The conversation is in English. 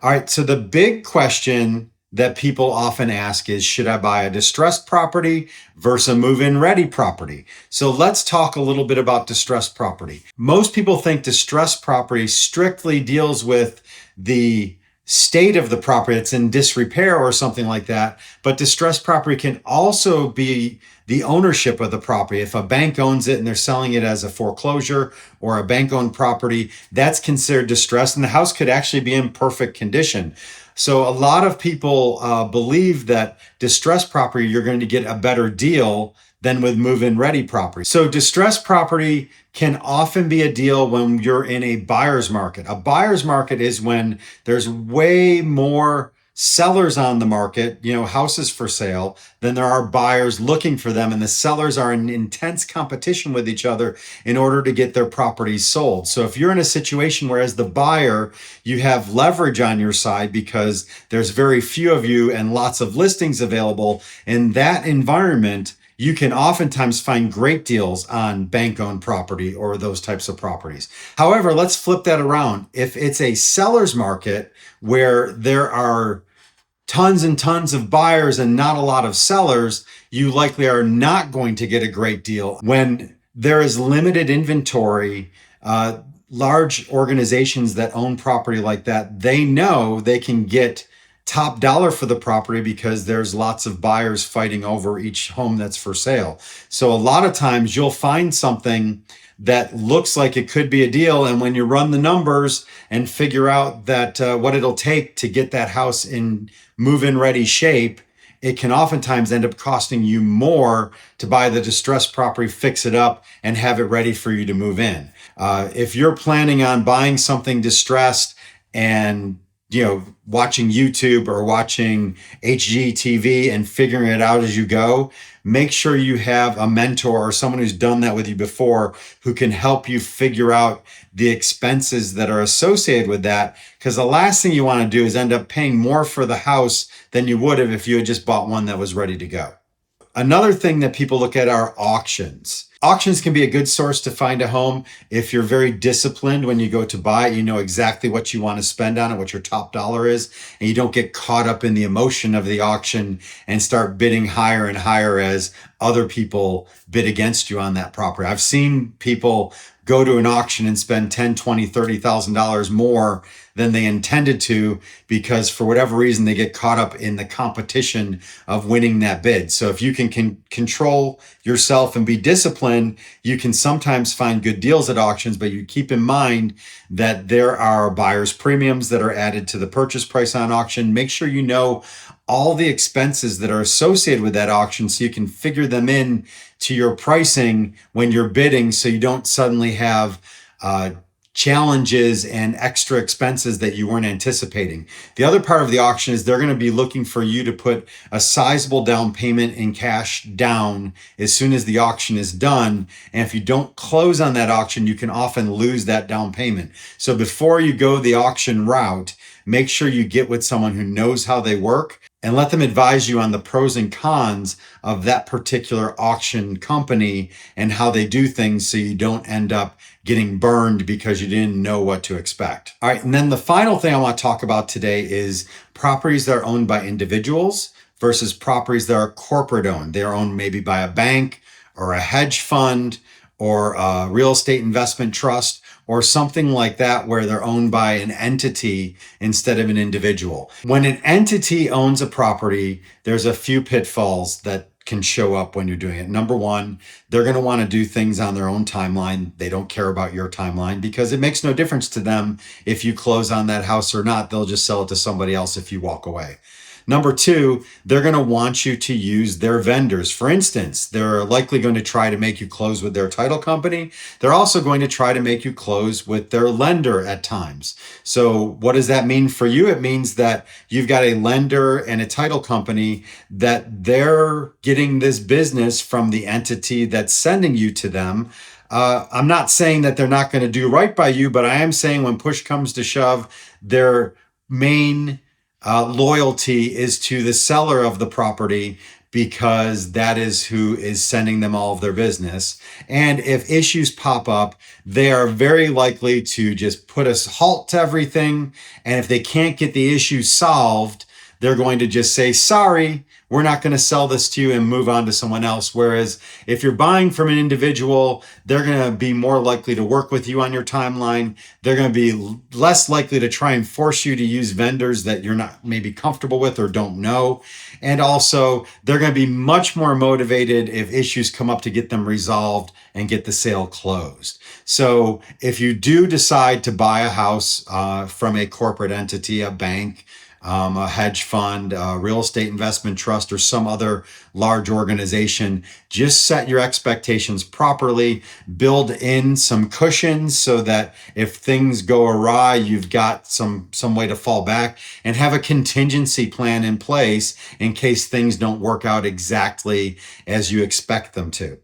All right, so the big question that people often ask is, should I buy a distressed property versus a move-in ready property? So let's talk a little bit about distressed property. Most people think distressed property strictly deals with the state of the property, it's in disrepair or something like that. But distressed property can also be the ownership of the property. If a bank owns it and they're selling it as a foreclosure or a bank-owned property, that's considered distressed, and the house could actually be in perfect condition. So a lot of people believe that distressed property, you're going to get a better deal than with move-in ready property. So distressed property can often be a deal when you're in a buyer's market. A buyer's market is when there's way more sellers on the market, houses for sale, than there are buyers looking for them. And the sellers are in intense competition with each other in order to get their properties sold. So if you're in a situation where as the buyer, you have leverage on your side because there's very few of you and lots of listings available, in that environment, you can oftentimes find great deals on bank-owned property or those types of properties. However, let's flip that around. If it's a seller's market where there are tons and tons of buyers and not a lot of sellers, you likely are not going to get a great deal. When there is limited inventory, large organizations that own property like that, they know they can get top dollar for the property because there's lots of buyers fighting over each home that's for sale. So a lot of times you'll find something that looks like it could be a deal, and when you run the numbers and figure out that what it'll take to get that house in move-in ready shape, it can oftentimes end up costing you more to buy the distressed property, fix it up, and have it ready for you to move in. If you're planning on buying something distressed and watching YouTube or watching HGTV and figuring it out as you go, make sure you have a mentor or someone who's done that with you before who can help you figure out the expenses that are associated with that. Because the last thing you want to do is end up paying more for the house than you would have if you had just bought one that was ready to go. Another thing that people look at are auctions. Auctions can be a good source to find a home. If you're very disciplined when you go to buy it, you know exactly what you want to spend on it, what your top dollar is, and you don't get caught up in the emotion of the auction and start bidding higher and higher as other people bid against you on that property. I've seen people go to an auction and spend $10,000, $20,000, $30,000 more than they intended to because for whatever reason they get caught up in the competition of winning that bid. So if you can control yourself and be disciplined, you can sometimes find good deals at auctions, but you keep in mind that there are buyer's premiums that are added to the purchase price on auction. Make sure you know all the expenses that are associated with that auction so you can figure them in to your pricing when you're bidding, so you don't suddenly have challenges and extra expenses that you weren't anticipating. The other part of the auction is they're going to be looking for you to put a sizable down payment in cash down as soon as the auction is done. And if you don't close on that auction, you can often lose that down payment. So before you go the auction route, make sure you get with someone who knows how they work and let them advise you on the pros and cons of that particular auction company and how they do things so you don't end up getting burned because you didn't know what to expect. All right, and then the final thing I want to talk about today is properties that are owned by individuals versus properties that are corporate owned. They're owned maybe by a bank or a hedge fund or a real estate investment trust or something like that where they're owned by an entity instead of an individual. When an entity owns a property, there's a few pitfalls that can show up when you're doing it. Number one, they're going to want to do things on their own timeline. They don't care about your timeline because it makes no difference to them if you close on that house or not. They'll just sell it to somebody else if you walk away. Number two, they're going to want you to use their vendors. For instance, they're likely going to try to make you close with their title company. They're also going to try to make you close with their lender at times. So what does that mean for you? It means that you've got a lender and a title company that they're getting this business from the entity that's sending you to them. I'm not saying that they're not going to do right by you, but I am saying when push comes to shove, their main loyalty is to the seller of the property because that is who is sending them all of their business. And if issues pop up, they are very likely to just put a halt to everything. And if they can't get the issue solved, they're going to just say, sorry, we're not going to sell this to you, and move on to someone else. Whereas if you're buying from an individual, they're going to be more likely to work with you on your timeline. They're going to be less likely to try and force you to use vendors that you're not maybe comfortable with or don't know. And also, they're going to be much more motivated if issues come up to get them resolved and get the sale closed. So if you do decide to buy a house from a corporate entity, a bank, a hedge fund, a real estate investment trust, or some other large organization, just set your expectations properly, build in some cushions so that if things go awry, you've got some way to fall back, and have a contingency plan in place in case things don't work out exactly as you expect them to.